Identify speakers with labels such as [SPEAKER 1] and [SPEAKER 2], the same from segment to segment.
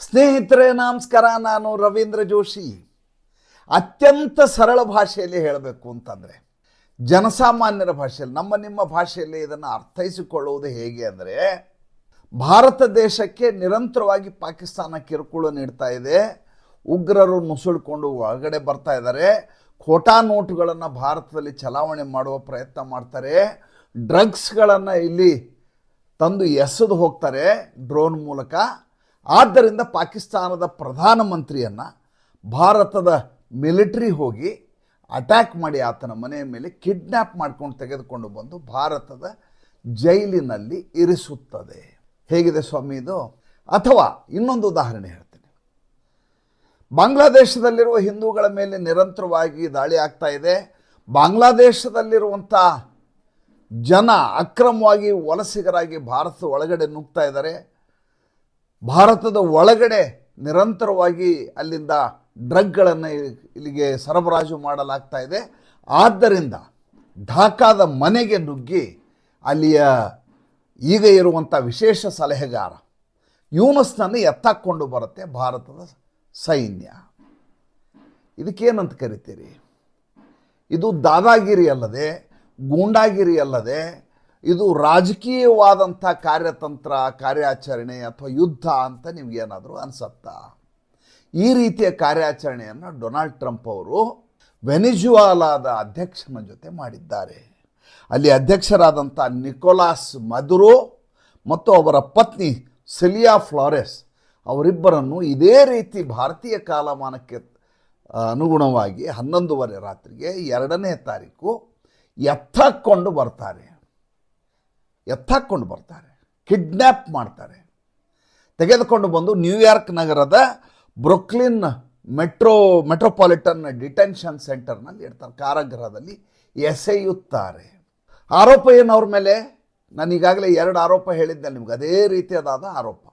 [SPEAKER 1] ಸ್ನೇಹಿತರೆ ನಮಸ್ಕಾರ. ನಾನು ರವೀಂದ್ರ ಜೋಶಿ. ಅತ್ಯಂತ ಸರಳ ಭಾಷೆಯಲ್ಲಿ ಹೇಳಬೇಕು ಅಂತಂದರೆ, ಜನಸಾಮಾನ್ಯರ ಭಾಷೆಯಲ್ಲಿ, ನಿಮ್ಮ ಭಾಷೆಯಲ್ಲಿ ಇದನ್ನು ಅರ್ಥೈಸಿಕೊಳ್ಳುವುದು ಹೇಗೆ ಅಂದರೆ, ಭಾರತ ದೇಶಕ್ಕೆ ನಿರಂತರವಾಗಿ ಪಾಕಿಸ್ತಾನ ಕಿರುಕುಳ ನೀಡ್ತಾ ಇದೆ. ಉಗ್ರರು ನುಸುಳಿಕೊಂಡು ಒಳಗಡೆ ಬರ್ತಾ ಇದ್ದಾರೆ. ಖೋಟಾ ನೋಟುಗಳನ್ನು ಭಾರತದಲ್ಲಿ ಚಲಾವಣೆ ಮಾಡುವ ಪ್ರಯತ್ನ ಮಾಡ್ತಾರೆ. ಡ್ರಗ್ಸ್ಗಳನ್ನು ಇಲ್ಲಿ ತಂದು ಎಸೆದು ಹೋಗ್ತಾರೆ ಡ್ರೋನ್ ಮೂಲಕ. ಆದ್ದರಿಂದ ಪಾಕಿಸ್ತಾನದ ಪ್ರಧಾನಮಂತ್ರಿಯನ್ನು ಭಾರತದ ಮಿಲಿಟರಿ ಹೋಗಿ ಅಟ್ಯಾಕ್ ಮಾಡಿ ಆತನ ಮನೆಯ ಮೇಲೆ ಕಿಡ್ನ್ಯಾಪ್ ಮಾಡ್ಕೊಂಡು ತೆಗೆದುಕೊಂಡು ಬಂದು ಭಾರತದ ಜೈಲಿನಲ್ಲಿ ಇರಿಸುತ್ತದೆ. ಹೇಗಿದೆ ಸ್ವಾಮಿ ಇದು? ಅಥವಾ ಇನ್ನೊಂದು ಉದಾಹರಣೆ ಹೇಳ್ತೀನಿ. ಬಾಂಗ್ಲಾದೇಶದಲ್ಲಿರುವ ಹಿಂದೂಗಳ ಮೇಲೆ ನಿರಂತರವಾಗಿ ದಾಳಿ ಆಗ್ತಾ ಇದೆ. ಬಾಂಗ್ಲಾದೇಶದಲ್ಲಿರುವಂಥ ಜನ ಅಕ್ರಮವಾಗಿ ವಲಸಿಗರಾಗಿ ಭಾರತದ ಒಳಗಡೆ ನುಗ್ತಾ ಇದ್ದಾರೆ. ಭಾರತದ ಒಳಗಡೆ ನಿರಂತರವಾಗಿ ಅಲ್ಲಿಂದ ಡ್ರಗ್ಗಳನ್ನು ಇಲ್ಲಿಗೆ ಸರಬರಾಜು ಮಾಡಲಾಗ್ತಾ ಇದೆ. ಆದ್ದರಿಂದ ಢಾಕಾದ ಮನೆಗೆ ನುಗ್ಗಿ ಅಲ್ಲಿಯ ಈಗ ಇರುವಂಥ ವಿಶೇಷ ಸಲಹೆಗಾರ ಯೂನಸ್ನನ್ನು ಎತ್ತಾಕೊಂಡು ಬರುತ್ತೆ ಭಾರತದ ಸೈನ್ಯ. ಇದಕ್ಕೇನಂತ ಕರಿತೀರಿ? ಇದು ದಾದಾಗಿರಿ ಅಲ್ಲದೆ, ಗೂಂಡಾಗಿರಿ ಅಲ್ಲದೆ, ಇದು ರಾಜಕೀಯವಾದಂಥ ಕಾರ್ಯತಂತ್ರ, ಕಾರ್ಯಾಚರಣೆ ಅಥವಾ ಯುದ್ಧ ಅಂತ ನಿಮಗೇನಾದರೂ ಅನಿಸುತ್ತಾ? ಈ ರೀತಿಯ ಕಾರ್ಯಾಚರಣೆಯನ್ನು ಡೊನಾಲ್ಡ್ ಟ್ರಂಪ್ ಅವರು ವೆನಿಜುವಾಲಾದ ಅಧ್ಯಕ್ಷನ ಜೊತೆ ಮಾಡಿದ್ದಾರೆ. ಅಲ್ಲಿ ಅಧ್ಯಕ್ಷರಾದಂಥ ನಿಕೋಲಾಸ್ ಮದುರೋ ಮತ್ತು ಅವರ ಪತ್ನಿ ಸಿಲಿಯಾ ಫ್ಲಾರೆಸ್ ಅವರಿಬ್ಬರನ್ನು ಇದೇ ರೀತಿ ಭಾರತೀಯ ಕಾಲಮಾನಕ್ಕೆ ಅನುಗುಣವಾಗಿ 11:30 ರಾತ್ರಿಗೆ 2ನೇ ತಾರೀಕು ಎತ್ತಾಕೊಂಡು ಬರ್ತಾರೆ, ಕಿಡ್ನ್ಯಾಪ್ ಮಾಡ್ತಾರೆ. ತೆಗೆದುಕೊಂಡು ಬಂದು ನ್ಯೂಯಾರ್ಕ್ ನಗರದ ಬ್ರುಕ್ಲಿನ್ ಮೆಟ್ರೋಪಾಲಿಟನ್ ಡಿಟೆನ್ಷನ್ ಸೆಂಟರ್ನಲ್ಲಿ ಇಡ್ತಾರೆ, ಕಾರಾಗೃಹದಲ್ಲಿ ಎಸೆಯುತ್ತಾರೆ. ಆರೋಪ ಏನು ಅವ್ರ ಮೇಲೆ? ನಾನು ಈಗಾಗಲೇ 2 ಆರೋಪ ಹೇಳಿದ್ದೆ ನಿಮ್ಗೆ. ಅದೇ ರೀತಿಯಾದ ಆರೋಪ,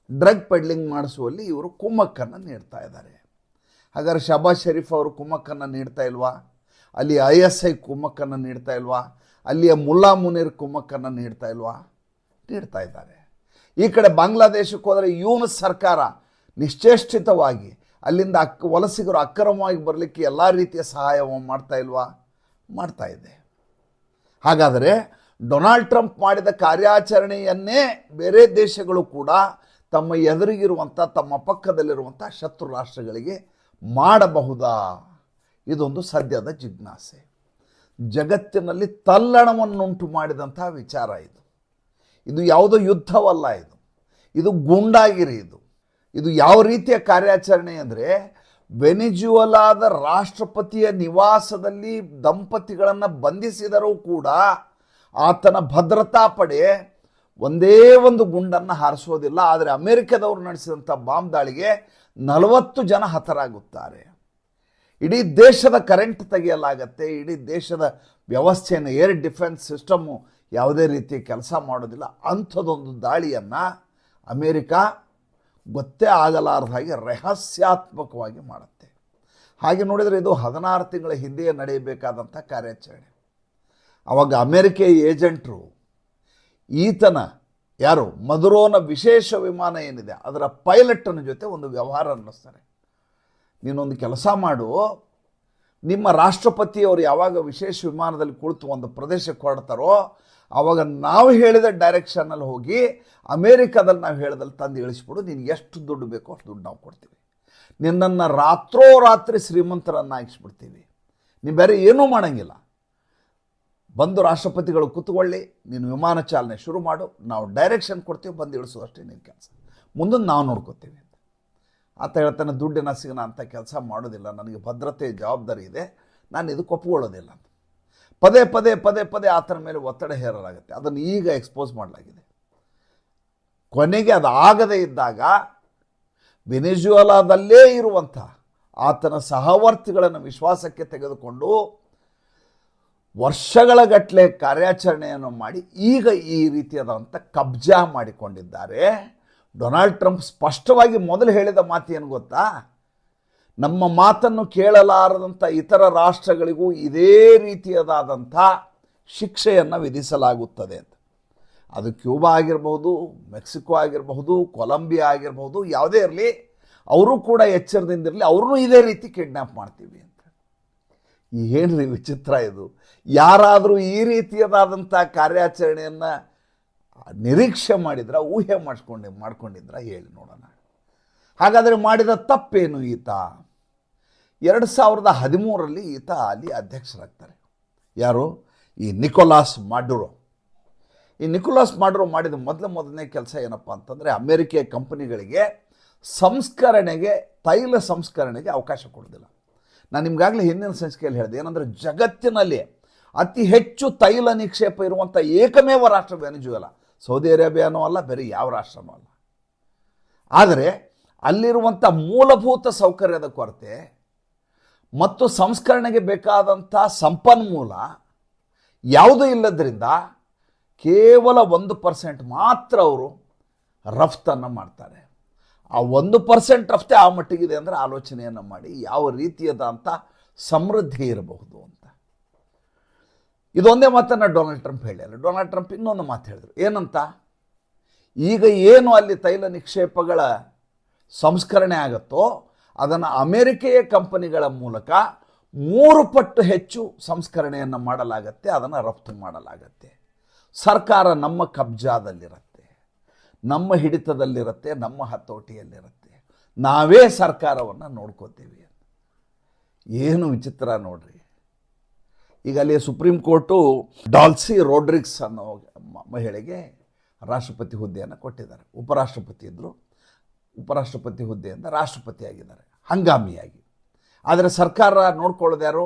[SPEAKER 1] ಡ್ರಗ್ ಪೆಡ್ಲಿಂಗ್ ಮಾಡಿಸುವಲ್ಲಿ ಇವರು ಕುಮ್ಮಕ್ಕನ್ನು ನೀಡ್ತಾ ಇದ್ದಾರೆ. ಹಾಗಾದ್ರೆ ಶಹಬಾಜ್ ಶರೀಫ್ ಅವರು ಕುಮ್ಮಕ್ಕನ್ನು ನೀಡ್ತಾ ಇಲ್ವಾ? ಅಲ್ಲಿ ISI ಕುಮ್ಮಕ್ಕನ್ನು ನೀಡ್ತಾ ಇಲ್ವಾ? ಅಲ್ಲಿಯ ಮುಲ್ಲಾ ಮುನೀರ್ ಕುಮ್ಮಕ್ಕನ್ನು ನೀಡ್ತಾ ಇಲ್ವಾ? ನೀಡ್ತಾ ಇದ್ದಾರೆ. ಈ ಕಡೆ ಬಾಂಗ್ಲಾದೇಶಕ್ಕೆ ಹೋದರೆ ಯೂನಸ್ ಸರ್ಕಾರ ನಿಶ್ಚೇಷ್ಟಿತವಾಗಿ ಅಲ್ಲಿಂದ ವಲಸಿಗರು ಅಕ್ರಮವಾಗಿ ಬರಲಿಕ್ಕೆ ಎಲ್ಲ ರೀತಿಯ ಸಹಾಯವನ್ನು ಮಾಡ್ತಾ ಇಲ್ವಾ? ಮಾಡ್ತಾ ಇದೆ. ಹಾಗಾದರೆ ಡೊನಾಲ್ಡ್ ಟ್ರಂಪ್ ಮಾಡಿದ ಕಾರ್ಯಾಚರಣೆಯನ್ನೇ ಬೇರೆ ದೇಶಗಳು ಕೂಡ ತಮ್ಮ ಎದುರಿಗಿರುವಂಥ, ತಮ್ಮ ಪಕ್ಕದಲ್ಲಿರುವಂಥ ಶತ್ರು ರಾಷ್ಟ್ರಗಳಿಗೆ ಮಾಡಬಹುದಾ? ಇದೊಂದು ಸದ್ಯದ ಜಿಜ್ಞಾಸೆ. ಜಗತ್ತಿನಲ್ಲಿ ತಲ್ಲಣವನ್ನುಂಟು ಮಾಡಿದಂಥ ವಿಚಾರ ಇದು ಯಾವುದೋ ಯುದ್ಧವಲ್ಲ. ಇದು ಗೂಂಡಾಗಿರಿ. ಇದು ಯಾವ ರೀತಿಯ ಕಾರ್ಯಾಚರಣೆ ಅಂದರೆ, ವೆನಿಜುವಲಾದ ರಾಷ್ಟ್ರಪತಿಯ ನಿವಾಸದಲ್ಲಿ ದಂಪತಿಗಳನ್ನು ಬಂಧಿಸಿದರೂ ಕೂಡ ಆತನ ಭದ್ರತಾ ಪಡೆ ಒಂದೇ ಒಂದು ಗುಂಡನ್ನು ಹಾರಿಸೋದಿಲ್ಲ. ಆದರೆ ಅಮೆರಿಕದವರು ನಡೆಸಿದಂಥ ಬಾಂಬ್ ದಾಳಿಗೆ 40 ಜನ ಹತರಾಗುತ್ತಾರೆ. ಇಡೀ ದೇಶದ ಕರೆಂಟ್ ತೆಗೆಯಲಾಗತ್ತೆ. ಇಡೀ ದೇಶದ ವ್ಯವಸ್ಥೆಯನ್ನು, ಏರ್ ಡಿಫೆನ್ಸ್ ಸಿಸ್ಟಮ್ಮು ಯಾವುದೇ ರೀತಿ ಕೆಲಸ ಮಾಡೋದಿಲ್ಲ. ಅಂಥದ್ದೊಂದು ದಾಳಿಯನ್ನು ಅಮೇರಿಕ ಗೊತ್ತೇ ಆಗಲಾರದ ಹಾಗೆ ರಹಸ್ಯಾತ್ಮಕವಾಗಿ ಮಾಡುತ್ತೆ. ಹಾಗೆ ನೋಡಿದರೆ ಇದು 16 ತಿಂಗಳ ಹಿಂದೆಯೇ ನಡೆಯಬೇಕಾದಂಥ ಕಾರ್ಯಾಚರಣೆ. ಆವಾಗ ಅಮೇರಿಕೆಯ ಏಜೆಂಟರು ಈತನ ಮದುರೋನ ವಿಶೇಷ ವಿಮಾನ ಏನಿದೆ ಅದರ ಪೈಲಟ್ಟನ ಜೊತೆ ಒಂದು ವ್ಯವಹಾರ ಅನ್ನಿಸ್ತಾರೆ. ನೀನೊಂದು ಕೆಲಸ ಮಾಡು, ನಿಮ್ಮ ರಾಷ್ಟ್ರಪತಿಯವರು ಯಾವಾಗ ವಿಶೇಷ ವಿಮಾನದಲ್ಲಿ ಕುಳಿತು ಒಂದು ಪ್ರದೇಶಕ್ಕೆ ಹೊರಡ್ತಾರೋ ಆವಾಗ ನಾವು ಹೇಳಿದ ಡೈರೆಕ್ಷನಲ್ಲಿ ಹೋಗಿ ಅಮೇರಿಕಾದಲ್ಲಿ ನಾವು ಹೇಳಿದಲ್ಲಿ ತಂದು ಇಳಿಸ್ಬಿಡು. ನಿನಗೆ ಎಷ್ಟು ದುಡ್ಡು ಬೇಕೋ ಅಷ್ಟು ದುಡ್ಡು ನಾವು ಕೊಡ್ತೀವಿ. ನಿನ್ನನ್ನು ರಾತ್ರೋರಾತ್ರಿ ಶ್ರೀಮಂತರನ್ನಾಗಿಸ್ಬಿಡ್ತೀವಿ. ನೀವು ಬೇರೆ ಏನೂ ಮಾಡೋಂಗಿಲ್ಲ. ಬಂದು ರಾಷ್ಟ್ರಪತಿಗಳು ಕೂತ್ಕೊಳ್ಳಿ, ನೀನು ವಿಮಾನ ಚಾಲನೆ ಶುರು ಮಾಡು, ನಾವು ಡೈರೆಕ್ಷನ್ ಕೊಡ್ತೀವಿ, ಬಂದು ಇಳಿಸೋದಷ್ಟೇ ನಿನ್ನ ಕೆಲಸ, ಮುಂದನ್ನು ನಾವು ನೋಡ್ಕೋತೀವಿ ಅಂತ. ಆತ ಹೇಳ್ತಾನೆ, ದುಡ್ಡಿನ ಸಿಗನ ಅಂತ ಕೆಲಸ ಮಾಡೋದಿಲ್ಲ, ನನಗೆ ಭದ್ರತೆ ಜವಾಬ್ದಾರಿ ಇದೆ, ನಾನು ಇದಕ್ಕೆ ಒಪ್ಪಿಕೊಳ್ಳೋದಿಲ್ಲ ಅಂತ ಪದೇ ಪದೇ ಆತನ ಮೇಲೆ ಒತ್ತಡ ಹೇರಲಾಗುತ್ತೆ. ಅದನ್ನು ಈಗ ಎಕ್ಸ್ಪೋಸ್ ಮಾಡಲಾಗಿದೆ. ಕೊನೆಗೆ ಅದು ಆಗದೇ ಇದ್ದಾಗ ವೆನಿಜುವೆಲಾದಲ್ಲೇ ಇರುವಂಥ ಆತನ ಸಹವರ್ತಿಗಳನ್ನು ವಿಶ್ವಾಸಕ್ಕೆ ತೆಗೆದುಕೊಂಡು ವರ್ಷಗಳ ಗಟ್ಟಲೆ ಕಾರ್ಯಾಚರಣೆಯನ್ನು ಮಾಡಿ ಈಗ ಈ ರೀತಿಯಾದಂಥ ಕಬ್ಜಾ ಮಾಡಿಕೊಂಡಿದ್ದಾರೆ. ಡೊನಾಲ್ಡ್ ಟ್ರಂಪ್ ಸ್ಪಷ್ಟವಾಗಿ ಮೊದಲು ಹೇಳಿದ ಮಾತು ಏನು ಗೊತ್ತಾ? ನಮ್ಮ ಮಾತನ್ನು ಕೇಳಲಾರದಂಥ ಇತರ ರಾಷ್ಟ್ರಗಳಿಗೂ ಇದೇ ರೀತಿಯಾದಂಥ ಶಿಕ್ಷೆಯನ್ನು ವಿಧಿಸಲಾಗುತ್ತದೆ ಅಂತ. ಅದು ಕ್ಯೂಬಾ ಆಗಿರಬಹುದು, ಮೆಕ್ಸಿಕೋ ಆಗಿರಬಹುದು, ಕೊಲಂಬಿಯಾ ಆಗಿರಬಹುದು, ಯಾವುದೇ ಇರಲಿ, ಅವರು ಕೂಡ ಎಚ್ಚರದಿಂದಿರಲಿ, ಅವ್ರನ್ನೂ ಇದೇ ರೀತಿ ಕಿಡ್ನ್ಯಾಪ್ ಮಾಡ್ತೀವಿ ಅಂತ. ಏನ್ರಿ ವಿಚಿತ್ರ ಇದು! ಯಾರಾದರೂ ಈ ರೀತಿಯದಾದಂಥ ಕಾರ್ಯಾಚರಣೆಯನ್ನು ನಿರೀಕ್ಷೆ ಮಾಡಿದ್ರ, ಊಹೆ ಮಾಡ್ಕೊಂಡಿದ್ರ ಹೇಳಿ ನೋಡೋಣ. ಹಾಗಾದರೆ ಮಾಡಿದ ತಪ್ಪೇನು ಈತ? 2013 ಈತ ಅಲ್ಲಿ ಅಧ್ಯಕ್ಷರಾಗ್ತಾರೆ. ಯಾರು? ಈ ನಿಕೋಲಾಸ್ ಮಾಡುರೋ. ಈ ನಿಕೋಲಾಸ್ ಮಾಡುರೋ ಮಾಡಿದ ಮೊದಲನೇ ಕೆಲಸ ಏನಪ್ಪ ಅಂತಂದರೆ, ಅಮೆರಿಕೆಯ ಕಂಪನಿಗಳಿಗೆ ಸಂಸ್ಕರಣೆಗೆ, ತೈಲ ಸಂಸ್ಕರಣೆಗೆ ಅವಕಾಶ ಕೊಡೋದಿಲ್ಲ. ನಾನು ನಿಮ್ಗಾಗಲೇ ಹಿಂದಿನ ಸಂಚಿಕೆಯಲ್ಲಿ ಹೇಳಿದೆ, ಏನಂದರೆ ಜಗತ್ತಿನಲ್ಲಿ ಅತಿ ಹೆಚ್ಚು ತೈಲ ನಿಕ್ಷೇಪ ಇರುವಂಥ ಏಕಮೇವ ರಾಷ್ಟ್ರ ವೆನೆಜುವೆಲಾ. ಸೌದಿ ಅರೇಬಿಯಾನೂ ಅಲ್ಲ, ಬೇರೆ ಯಾವ ರಾಷ್ಟ್ರನೂ ಅಲ್ಲ. ಆದರೆ ಅಲ್ಲಿರುವಂಥ ಮೂಲಭೂತ ಸೌಕರ್ಯದ ಕೊರತೆ ಮತ್ತು ಸಂಸ್ಕರಣೆಗೆ ಬೇಕಾದಂಥ ಸಂಪನ್ಮೂಲ ಯಾವುದೂ ಇಲ್ಲದ್ರಿಂದ ಕೇವಲ 1% ಮಾತ್ರ ಅವರು ರಫ್ತನ್ನು ಮಾಡ್ತಾರೆ. ಆ 1% ರಫ್ತೆ ಆ ಮಟ್ಟಿಗಿದೆ ಅಂದರೆ ಆಲೋಚನೆಯನ್ನು ಮಾಡಿ ಯಾವ ರೀತಿಯಾದಂಥ ಸಮೃದ್ಧಿ ಇರಬಹುದು ಅಂತ. ಇದೊಂದೇ ಮಾತನ್ನು ಡೊನಾಲ್ಡ್ ಟ್ರಂಪ್ ಹೇಳಿಲ್ಲ. ಡೊನಾಲ್ಡ್ ಟ್ರಂಪ್ ಇನ್ನೊಂದು ಮಾತು ಹೇಳಿದರು. ಏನಂತ? ಈಗ ಏನು ಅಲ್ಲಿ ತೈಲ ನಿಕ್ಷೇಪಗಳ ಸಂಸ್ಕರಣೆ ಆಗುತ್ತೋ ಅದನ್ನು ಅಮೆರಿಕೆಯ ಕಂಪನಿಗಳ ಮೂಲಕ 3 ಪಟ್ಟು ಹೆಚ್ಚು ಸಂಸ್ಕರಣೆಯನ್ನು ಮಾಡಲಾಗತ್ತೆ, ಅದನ್ನು ರಫ್ತು ಮಾಡಲಾಗತ್ತೆ. ಸರ್ಕಾರ ನಮ್ಮ ಕಬ್ಜಾದಲ್ಲಿರುತ್ತೆ, ನಮ್ಮ ಹಿಡಿತದಲ್ಲಿರುತ್ತೆ, ನಮ್ಮ ಹತೋಟಿಯಲ್ಲಿರುತ್ತೆ, ನಾವೇ ಸರ್ಕಾರವನ್ನು ನೋಡ್ಕೋತೀವಿ. ಏನು ವಿಚಿತ್ರ ನೋಡ್ರಿ. ಈಗ ಅಲ್ಲಿ ಸುಪ್ರೀಂ ಕೋರ್ಟು ಡಾಲ್ಸಿ ರೋಡ್ರಿಗ್ಸ್ ಅನ್ನೋ ಮಹಿಳೆಗೆ ರಾಷ್ಟ್ರಪತಿ ಹುದ್ದೆಯನ್ನು ಕೊಟ್ಟಿದ್ದಾರೆ. ಉಪರಾಷ್ಟ್ರಪತಿ ಇದ್ದರು, ಉಪರಾಷ್ಟ್ರಪತಿ ಹುದ್ದೆಯಿಂದ ರಾಷ್ಟ್ರಪತಿ ಆಗಿದ್ದಾರೆ ಹಂಗಾಮಿಯಾಗಿ. ಆದರೆ ಸರ್ಕಾರ ನೋಡ್ಕೊಳ್ಳೋದು ಯಾರು?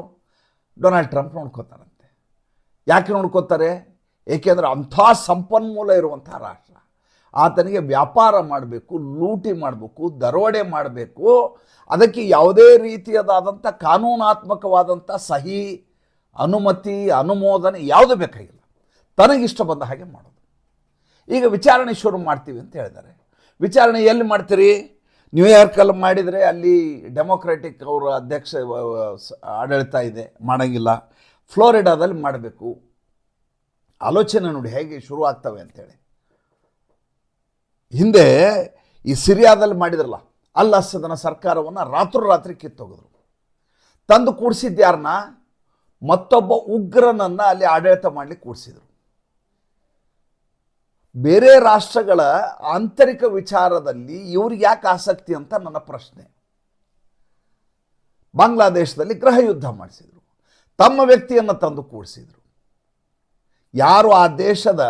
[SPEAKER 1] ಡೊನಾಲ್ಡ್ ಟ್ರಂಪ್ ನೋಡ್ಕೋತಾರಂತೆ. ಯಾಕೆ ನೋಡ್ಕೋತಾರೆ? ಏಕೆಂದರೆ ಅಂಥ ಸಂಪನ್ಮೂಲ ಇರುವಂಥ ರಾಷ್ಟ್ರ, ಆತನಿಗೆ ವ್ಯಾಪಾರ ಮಾಡಬೇಕು, ಲೂಟಿ ಮಾಡಬೇಕು, ದರೋಡೆ ಮಾಡಬೇಕು, ಅದಕ್ಕೆ ಯಾವುದೇ ರೀತಿಯಾದಂಥ ಕಾನೂನಾತ್ಮಕವಾದಂಥ ಸಹಿ, ಅನುಮತಿ, ಅನುಮೋದನೆ ಯಾವುದು ಬೇಕಾಗಿಲ್ಲ, ತನಗಿಷ್ಟ ಬಂದ ಹಾಗೆ ಮಾಡೋದು. ಈಗ ವಿಚಾರಣೆ ಶುರು ಮಾಡ್ತೀವಿ ಅಂತ ಹೇಳಿದ್ದಾರೆ. ವಿಚಾರಣೆ ಎಲ್ಲಿ ಮಾಡ್ತೀರಿ? ನ್ಯೂಯಾರ್ಕಲ್ಲಿ ಮಾಡಿದರೆ ಅಲ್ಲಿ ಡೆಮೊಕ್ರೆಟಿಕ್ ಅವರ ಅಧ್ಯಕ್ಷ ಆಡಳಿತ ಇದೆ, ಮಾಡೋಂಗಿಲ್ಲ. ಫ್ಲೋರಿಡಾದಲ್ಲಿ ಮಾಡಬೇಕು. ಆಲೋಚನೆ ನೋಡಿ ಹೇಗೆ ಶುರು ಆಗ್ತವೆ ಅಂತೇಳಿ. ಹಿಂದೆ ಈ ಸಿರಿಯಾದಲ್ಲಿ ಮಾಡಿದ್ರಲ್ಲ, ಅಲ್ ಅಸದನ ಸರ್ಕಾರವನ್ನು ರಾತ್ರೋರಾತ್ರಿ ಕಿತ್ತೋಗಿದ್ರು. ತಂದು ಕೂಡಿಸಿದ್ಯಾರನ್ನ? ಮತ್ತೊಬ್ಬ ಉಗ್ರನನ್ನು ಅಲ್ಲಿ ಆಡಳಿತ ಮಾಡಲಿಕ್ಕೆ ಕೂಡಿಸಿದ್ರು. ಬೇರೆ ರಾಷ್ಟ್ರಗಳ ಆಂತರಿಕ ವಿಚಾರದಲ್ಲಿ ಇವ್ರಿಗೆ ಯಾಕೆ ಆಸಕ್ತಿ ಅಂತ ನನ್ನ ಪ್ರಶ್ನೆ. ಬಾಂಗ್ಲಾದೇಶದಲ್ಲಿ ಗೃಹ ಯುದ್ಧ ಮಾಡಿಸಿದ್ರು, ತಮ್ಮ ವ್ಯಕ್ತಿಯನ್ನು ತಂದು ಕೂಡಿಸಿದ್ರು. ಯಾರು ಆ ದೇಶದ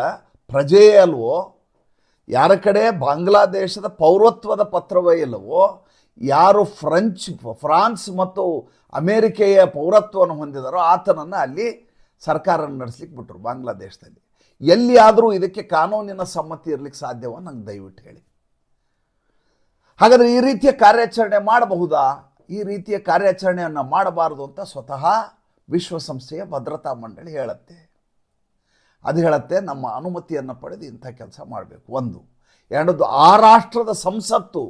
[SPEAKER 1] ಪ್ರಜೆಯೇ ಅಲ್ವೋ, ಯಾರ ಕಡೆ ಬಾಂಗ್ಲಾದೇಶದ ಪೌರತ್ವದ ಪತ್ರವೇ ಇಲ್ಲವೋ, ಯಾರು ಫ್ರಾನ್ಸ್ ಮತ್ತು ಅಮೇರಿಕೆಯ ಪೌರತ್ವವನ್ನು ಹೊಂದಿದಾರೋ ಆತನನ್ನು ಅಲ್ಲಿ ಸರ್ಕಾರ ನಡೆಸಲಿಕ್ಕೆ ಬಿಟ್ಟರು ಬಾಂಗ್ಲಾದೇಶದಲ್ಲಿ. ಎಲ್ಲಿಯಾದರೂ ಇದಕ್ಕೆ ಕಾನೂನಿನ ಸಮ್ಮತಿ ಇರಲಿಕ್ಕೆ ಸಾಧ್ಯವೋ ನಂಗೆ ದಯವಿಟ್ಟು ಹೇಳಿ. ಹಾಗಾದರೆ ಈ ರೀತಿಯ ಕಾರ್ಯಾಚರಣೆ ಮಾಡಬಹುದಾ? ಈ ರೀತಿಯ ಕಾರ್ಯಾಚರಣೆಯನ್ನು ಮಾಡಬಾರದು ಅಂತ ಸ್ವತಃ ವಿಶ್ವಸಂಸ್ಥೆಯ ಭದ್ರತಾ ಮಂಡಳಿ ಹೇಳುತ್ತೆ. ಅದು ಹೇಳುತ್ತೆ ನಮ್ಮ ಅನುಮತಿಯನ್ನು ಪಡೆದು ಇಂಥ ಕೆಲಸ ಮಾಡಬೇಕು. ಒಂದು. ಎರಡದ್ದು, ಆ ರಾಷ್ಟ್ರದ ಸಂಸತ್ತು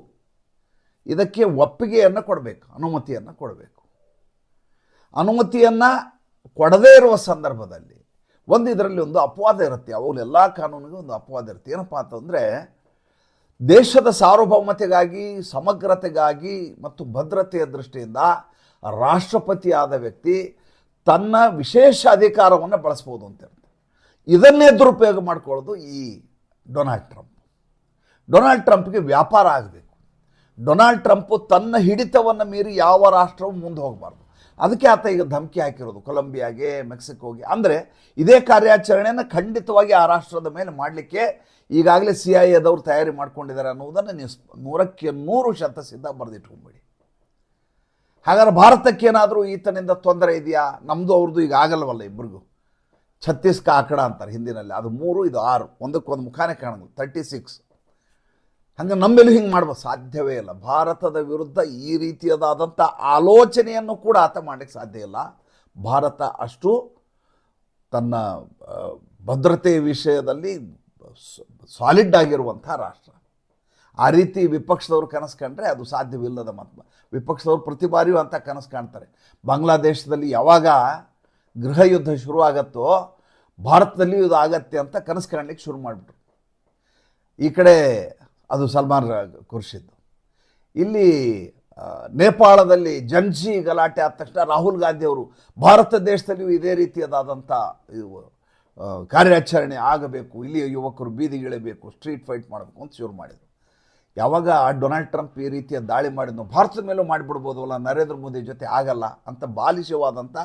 [SPEAKER 1] ಇದಕ್ಕೆ ಒಪ್ಪಿಗೆಯನ್ನು ಕೊಡಬೇಕು, ಅನುಮತಿಯನ್ನು ಕೊಡಬೇಕು. ಅನುಮತಿಯನ್ನು ಕೊಡದೇ ಇರುವ ಸಂದರ್ಭದಲ್ಲಿ ಇದರಲ್ಲಿ ಒಂದು ಅಪವಾದ ಇರುತ್ತೆ. ಅವಾಗಲೂ ಎಲ್ಲ ಕಾನೂನಿಗೂ ಒಂದು ಅಪವಾದ ಇರುತ್ತೆ. ಏನಪ್ಪ ಅಂತಂದರೆ, ದೇಶದ ಸಾರ್ವಭೌಮತೆಗಾಗಿ, ಸಮಗ್ರತೆಗಾಗಿ ಮತ್ತು ಭದ್ರತೆಯ ದೃಷ್ಟಿಯಿಂದ ರಾಷ್ಟ್ರಪತಿಯಾದ ವ್ಯಕ್ತಿ ತನ್ನ ವಿಶೇಷ ಅಧಿಕಾರವನ್ನು ಬಳಸ್ಬೋದು ಅಂತ ಇರುತ್ತೆ. ಇದನ್ನೇ ದುರುಪಯೋಗ ಮಾಡ್ಕೊಳ್ಳೋದು ಈ ಡೊನಾಲ್ಡ್ ಟ್ರಂಪ್. ಡೊನಾಲ್ಡ್ ಟ್ರಂಪ್ಗೆ ವ್ಯಾಪಾರ ಆಗಬೇಕು. ಡೊನಾಲ್ಡ್ ಟ್ರಂಪು ತನ್ನ ಹಿಡಿತವನ್ನು ಮೀರಿ ಯಾವ ರಾಷ್ಟ್ರವೂ ಮುಂದೆ ಹೋಗಬಾರ್ದು. ಅದಕ್ಕೆ ಆತ ಈಗ ಧಮಕಿ ಹಾಕಿರೋದು ಕೊಲಂಬಿಯಾಗೆ, ಮೆಕ್ಸಿಕೋಗೆ. ಅಂದರೆ ಇದೇ ಕಾರ್ಯಾಚರಣೆಯನ್ನು ಖಂಡಿತವಾಗಿ ಆ ರಾಷ್ಟ್ರದ ಮೇಲೆ ಮಾಡಲಿಕ್ಕೆ ಈಗಾಗಲೇ CIA ತಯಾರಿ ಮಾಡ್ಕೊಂಡಿದ್ದಾರೆ ಅನ್ನೋದನ್ನು ನೀವು 100% ಸಿದ್ಧ ಬರೆದಿಟ್ಕೊಂಬೇಡಿ. ಹಾಗಾದ್ರೆ ಭಾರತಕ್ಕೇನಾದರೂ ಈತನಿಂದ ತೊಂದರೆ ಇದೆಯಾ? ನಮ್ಮದು ಅವ್ರದ್ದು ಈಗ ಆಗಲ್ವಲ್ಲ ಇಬ್ಬರಿಗೂ. 36 ಆಕಡ ಅಂತಾರೆ ಹಿಂದಿನಲ್ಲಿ, ಅದು 3 ಇದು 6, ಒಂದಕ್ಕೊಂದು ಮುಖಾನೇ ಕಾಣೋದು 36. ಹಂಗೆ ನಮ್ಮೆಲ್ಲೂ ಹಿಂಗೆ ಮಾಡ್ಬೋದು? ಸಾಧ್ಯವೇ ಇಲ್ಲ. ಭಾರತದ ವಿರುದ್ಧ ಈ ರೀತಿಯಾದಂಥ ಆಲೋಚನೆಯನ್ನು ಕೂಡ ಆತ ಮಾಡಲಿಕ್ಕೆ ಸಾಧ್ಯ ಇಲ್ಲ. ಭಾರತ ಅಷ್ಟು ತನ್ನ ಭದ್ರತೆಯ ವಿಷಯದಲ್ಲಿ ಸಾಲಿಡ್ ಆಗಿರುವಂಥ ರಾಷ್ಟ್ರ. ಆ ರೀತಿ ವಿಪಕ್ಷದವರು ಕನಸು ಕಂಡ್ರೆ ಅದು ಸಾಧ್ಯವಿಲ್ಲದ ಮಾತು. ವಿಪಕ್ಷದವರು ಪ್ರತಿ ಬಾರಿಯೂ ಅಂತ ಕನಸು ಕಾಣ್ತಾರೆ. ಬಾಂಗ್ಲಾದೇಶದಲ್ಲಿ ಯಾವಾಗ ಗೃಹ ಯುದ್ಧ ಶುರುವಾಗತ್ತೋ ಭಾರತದಲ್ಲಿಯೂ ಇದು ಆಗತ್ತೆ ಅಂತ ಕನಸು ಕಾಣಲಿಕ್ಕೆ ಶುರು ಮಾಡಿಬಿಟ್ರು. ಈ ಕಡೆ ಅದು ಸಲ್ಮಾನ್ ಖುರ್ಷಿದ್. ಇಲ್ಲಿ ನೇಪಾಳದಲ್ಲಿ ಜಂಜಿ ಗಲಾಟೆ ಆದ ತಕ್ಷಣ ರಾಹುಲ್ ಗಾಂಧಿ ಅವರು ಭಾರತ ದೇಶದಲ್ಲಿಯೂ ಇದೇ ರೀತಿಯಾದಂಥ ಕಾರ್ಯಾಚರಣೆ ಆಗಬೇಕು, ಇಲ್ಲಿ ಯುವಕರು ಬೀದಿಗಿಳಬೇಕು, ಸ್ಟ್ರೀಟ್ ಫೈಟ್ ಮಾಡಬೇಕು ಅಂತ ಶುರು ಮಾಡಿದರು. ಯಾವಾಗ ಡೊನಾಲ್ಡ್ ಟ್ರಂಪ್ ಈ ರೀತಿಯ ದಾಳಿ ಮಾಡಿದ್ನೋ ಭಾರತದ ಮೇಲೂ ಮಾಡಿಬಿಡ್ಬೋದಲ್ಲ, ನರೇಂದ್ರ ಮೋದಿ ಜೊತೆ ಆಗಲ್ಲ ಅಂತ ಬಾಲಿಶವಾದಂಥ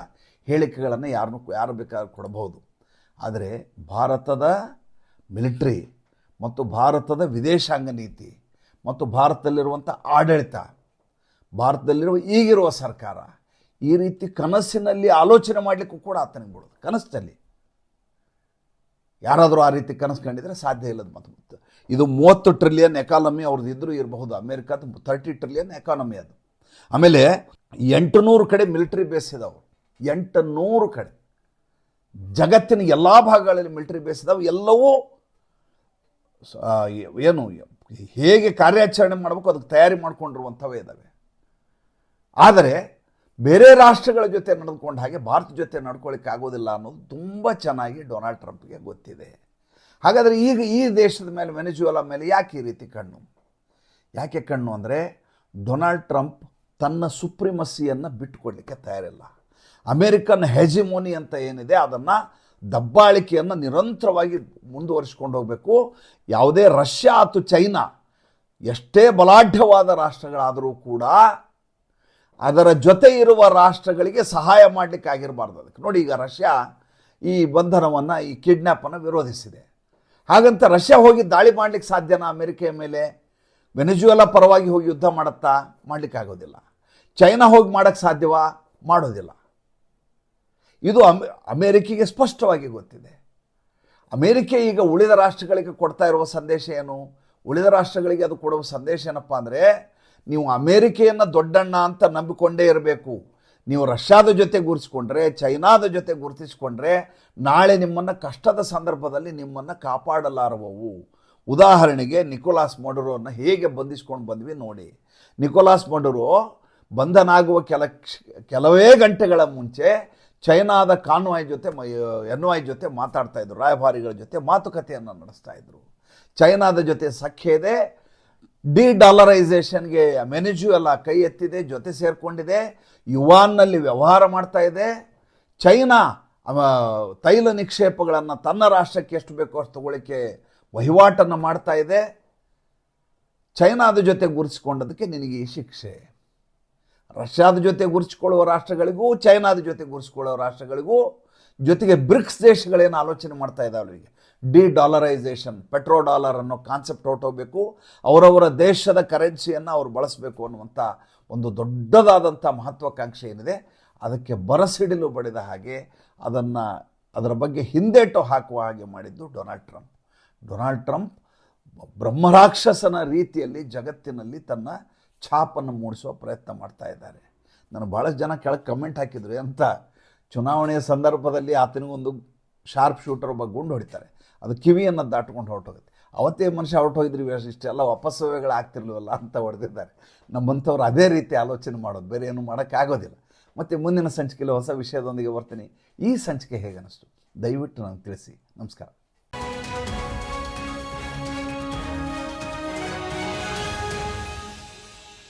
[SPEAKER 1] ಹೇಳಿಕೆಗಳನ್ನು ಯಾರು ಬೇಕಾದ್ರೂ ಕೊಡಬಹುದು. ಆದರೆ ಭಾರತದ ಮಿಲಿಟ್ರಿ ಮತ್ತು ಭಾರತದ ವಿದೇಶಾಂಗ ನೀತಿ ಮತ್ತು ಭಾರತದಲ್ಲಿರುವಂಥ ಆಡಳಿತ, ಭಾರತದಲ್ಲಿರುವ ಈಗಿರುವ ಸರ್ಕಾರ ಈ ರೀತಿ ಕನಸಿನಲ್ಲಿ ಆಲೋಚನೆ ಮಾಡಲಿಕ್ಕೂ ಕೂಡ ಆತನಿಗೆ ಬಿಡೋದು. ಕನಸಿನಲ್ಲಿ ಯಾರಾದರೂ ಆ ರೀತಿ ಕನಸು ಕಂಡಿದ್ರೆ ಸಾಧ್ಯ ಇಲ್ಲದ ಮತ್ತು ಇದು 30 ಟ್ರಿಲಿಯನ್ ಎಕಾನಮಿ ಅವ್ರದ್ದು ಇದ್ರೂ ಇರಬಹುದು. ಅಮೇರಿಕಾದ 30 ಟ್ರಿಲಿಯನ್ ಎಕಾನಮಿ ಅದು. ಆಮೇಲೆ 800 ಕಡೆ ಮಿಲಿಟ್ರಿ ಬೇಸ್ ಇದಾವೆ. 800 ಕಡೆ ಜಗತ್ತಿನ ಎಲ್ಲ ಭಾಗಗಳಲ್ಲಿ ಮಿಲಿಟರಿ ಬೇಸ್ ಇದಾವೆ. ಎಲ್ಲವೂ ಏನು ಹೇಗೆ ಕಾರ್ಯಾಚರಣೆ ಮಾಡಬೇಕು ಅದಕ್ಕೆ ತಯಾರಿ ಮಾಡಿಕೊಂಡಿರುವಂಥವೇ ಇದ್ದಾವೆ. ಆದರೆ ಬೇರೆ ರಾಷ್ಟ್ರಗಳ ಜೊತೆ ನಡೆದುಕೊಂಡ ಹಾಗೆ ಭಾರತ ಜೊತೆ ನಡ್ಕೊಳ್ಳಿಕ್ಕೆ ಆಗೋದಿಲ್ಲ ಅನ್ನೋದು ತುಂಬ ಚೆನ್ನಾಗಿ ಡೊನಾಲ್ಡ್ ಟ್ರಂಪ್ಗೆ ಗೊತ್ತಿದೆ. ಹಾಗಾದರೆ ಈಗ ಈ ದೇಶದ ಮೇಲೆ, ವೆನೆಜುವೆಲಾ ಮೇಲೆ ಯಾಕೆ ಈ ರೀತಿ ಕಣ್ಣು? ಯಾಕೆ ಕಣ್ಣು ಅಂದರೆ ಡೊನಾಲ್ಡ್ ಟ್ರಂಪ್ ತನ್ನ ಸುಪ್ರಿಮಸಿಯನ್ನು ಬಿಟ್ಟುಕೊಡ್ಲಿಕ್ಕೆ ತಯಾರಿಲ್ಲ. ಅಮೇರಿಕನ್ ಹೆಜಿಮೋನಿ ಅಂತ ಏನಿದೆ ಅದನ್ನು, ದಬ್ಬಾಳಿಕೆಯನ್ನು ನಿರಂತರವಾಗಿ ಮುಂದುವರಿಸ್ಕೊಂಡು ಹೋಗಬೇಕು. ಯಾವುದೇ ರಷ್ಯಾ ಅಥವಾ ಚೈನಾ ಎಷ್ಟೇ ಬಲಾಢ್ಯವಾದ ರಾಷ್ಟ್ರಗಳಾದರೂ ಕೂಡ ಅದರ ಜೊತೆ ಇರುವ ರಾಷ್ಟ್ರಗಳಿಗೆ ಸಹಾಯ ಮಾಡಲಿಕ್ಕೆ ಆಗಿರಬಾರ್ದು. ಅದಕ್ಕೆ ನೋಡಿ, ಈಗ ರಷ್ಯಾ ಈ ಬಂಧನವನ್ನು, ಈ ಕಿಡ್ನ್ಯಾಪನ್ನು ವಿರೋಧಿಸಿದೆ. ಹಾಗಂತ ರಷ್ಯಾ ಹೋಗಿ ದಾಳಿ ಮಾಡಲಿಕ್ಕೆ ಸಾಧ್ಯನಾ ಅಮೆರಿಕೆಯ ಮೇಲೆ? ವೆನೆಜುವೆಲಾ ಪರವಾಗಿ ಹೋಗಿ ಯುದ್ಧ ಮಾಡುತ್ತಾ? ಮಾಡಲಿಕ್ಕೆ ಆಗೋದಿಲ್ಲ. ಚೈನಾ ಹೋಗಿ ಮಾಡೋಕ್ಕೆ ಸಾಧ್ಯವಾ? ಮಾಡೋದಿಲ್ಲ. ಇದು ಅಮೇರಿಕೆಗೆ ಸ್ಪಷ್ಟವಾಗಿ ಗೊತ್ತಿದೆ. ಅಮೇರಿಕೆ ಈಗ ಉಳಿದ ರಾಷ್ಟ್ರಗಳಿಗೆ ಕೊಡ್ತಾ ಇರುವ ಸಂದೇಶ ಏನು? ಉಳಿದ ರಾಷ್ಟ್ರಗಳಿಗೆ ಅದು ಕೊಡುವ ಸಂದೇಶ ಏನಪ್ಪ ಅಂದರೆ, ನೀವು ಅಮೇರಿಕೆಯನ್ನು ದೊಡ್ಡಣ್ಣ ಅಂತ ನಂಬಿಕೊಂಡೇ ಇರಬೇಕು. ನೀವು ರಷ್ಯಾದ ಜೊತೆ ಗುರುತಿಸ್ಕೊಂಡ್ರೆ, ಚೈನಾದ ಜೊತೆ ಗುರುತಿಸ್ಕೊಂಡ್ರೆ ನಾಳೆ ನಿಮ್ಮನ್ನು ಕಷ್ಟದ ಸಂದರ್ಭದಲ್ಲಿ ನಿಮ್ಮನ್ನು ಕಾಪಾಡಲಾರವವು. ಉದಾಹರಣೆಗೆ ನಿಕೋಲಾಸ್ ಮಡುರೋನ ಹೇಗೆ ಬಂಧಿಸ್ಕೊಂಡು ಬಂದ್ವಿ ನೋಡಿ. ನಿಕೋಲಾಸ್ ಮಡುರೋ ಬಂಧನ ಆಗುವ ಕೆಲವೇ ಗಂಟೆಗಳ ಮುಂಚೆ ಚೈನಾದ ಎನ್ವಾಯ್ ಜೊತೆ ಮಾತಾಡ್ತಾ ಇದ್ರು, ರಾಯಭಾರಿಗಳ ಜೊತೆ ಮಾತುಕತೆಯನ್ನು ನಡೆಸ್ತಾ ಇದ್ರು. ಚೈನಾದ ಜೊತೆ ಸಖ್ಯ ಇದೆ. ಡಿ-ಡಾಲರೈಸೇಷನ್ಗೆ ವೆನೆಜುವೆಲಾ ಕೈ ಎತ್ತಿದೆ, ಜೊತೆ ಸೇರಿಕೊಂಡಿದೆ. ಯುವಾನ್ನಲ್ಲಿ ವ್ಯವಹಾರ ಮಾಡ್ತಾ ಇದೆ. ಚೈನಾ ತೈಲ ನಿಕ್ಷೇಪಗಳನ್ನು ತನ್ನ ರಾಷ್ಟ್ರಕ್ಕೆ ಎಷ್ಟು ಬೇಕೋ ಅಷ್ಟು ತಗೊಳ್ಳಿಕ್ಕೆ ವಹಿವಾಟನ್ನು ಮಾಡ್ತಾ ಇದೆ. ಚೈನಾದ ಜೊತೆ ಗುರುತಿಸ್ಕೊಂಡದಕ್ಕೆ ನಿನಗೆ ಈ ಶಿಕ್ಷೆ. ರಷ್ಯಾದ ಜೊತೆ ಗುರುತಿಸ್ಕೊಳ್ಳುವ ರಾಷ್ಟ್ರಗಳಿಗೂ ಚೈನಾದ ಜೊತೆ ಗುರುತಿಸ್ಕೊಳ್ಳುವ ರಾಷ್ಟ್ರಗಳಿಗೂ, ಜೊತೆಗೆ ಬ್ರಿಕ್ಸ್ ದೇಶಗಳೇನು ಆಲೋಚನೆ ಮಾಡ್ತಾ ಇದ್ದಾವೆ ಅವರಿಗೆ, ಡಿ-ಡಾಲರೈಸೇಷನ್, ಪೆಟ್ರೋ ಡಾಲರ್ ಅನ್ನೋ ಕಾನ್ಸೆಪ್ಟ್ ಹೊರಟೋಗಬೇಕು, ಅವರವರ ದೇಶದ ಕರೆನ್ಸಿಯನ್ನು ಅವರು ಬಳಸಬೇಕು ಅನ್ನುವಂಥ ಒಂದು ದೊಡ್ಡದಾದಂಥ ಮಹತ್ವಾಕಾಂಕ್ಷೆ ಏನಿದೆ, ಅದಕ್ಕೆ ಬರಸಿಡಿಲು ಬಡಿದ ಹಾಗೆ ಅದರ ಬಗ್ಗೆ ಹಿಂದೇಟು ಹಾಕುವ ಹಾಗೆ ಮಾಡಿದ್ದು ಡೊನಾಲ್ಡ್ ಟ್ರಂಪ್. ಡೊನಾಲ್ಡ್ ಟ್ರಂಪ್ ಬ್ರಹ್ಮರಾಕ್ಷಸನ ರೀತಿಯಲ್ಲಿ ಜಗತ್ತಿನಲ್ಲಿ ತನ್ನ ಛಾಪನ್ನು ಮೂಡಿಸುವ ಪ್ರಯತ್ನ ಮಾಡ್ತಾ ಇದ್ದಾರೆ. ನಾನು ಭಾಳಷ್ಟು ಜನ ಕೆಳಗೆ ಕಮೆಂಟ್ ಹಾಕಿದ್ರು, ಅಂತ ಚುನಾವಣೆಯ ಸಂದರ್ಭದಲ್ಲಿ ಆತನಿಗೊಂದು ಶಾರ್ಪ್ ಶೂಟರ್ ಒಬ್ಬ ಗುಂಡು ಹೊಡಿತಾರೆ, ಅದು ಕಿವಿಯನ್ನು ದಾಟ್ಕೊಂಡು ಹೊರಟೋಗುತ್ತೆ. ಅವತ್ತೇ ಮನುಷ್ಯ ಹೊರಟೋಗಿದ್ರಿ, ಇಷ್ಟೆಲ್ಲ ಅಪಸವ್ಯಗಳು ಆಗ್ತಿರ್ಲಿವಲ್ಲ ಅಂತ ಹೊಡೆದಿದ್ದಾರೆ. ನಮ್ಮಂಥವ್ರು ಅದೇ ರೀತಿ ಆಲೋಚನೆ ಮಾಡೋದು, ಬೇರೆ ಏನು ಮಾಡೋಕ್ಕಾಗೋದಿಲ್ಲ. ಮತ್ತು ಮುಂದಿನ ಸಂಚಿಕೆಯಲ್ಲಿ ಹೊಸ ವಿಷಯದೊಂದಿಗೆ ಬರ್ತೀನಿ. ಈ ಸಂಚಿಕೆ ಹೇಗೆ ಅನ್ನಿಸ್ತು ದಯವಿಟ್ಟು ನನಗೆ ತಿಳಿಸಿ. ನಮಸ್ಕಾರ.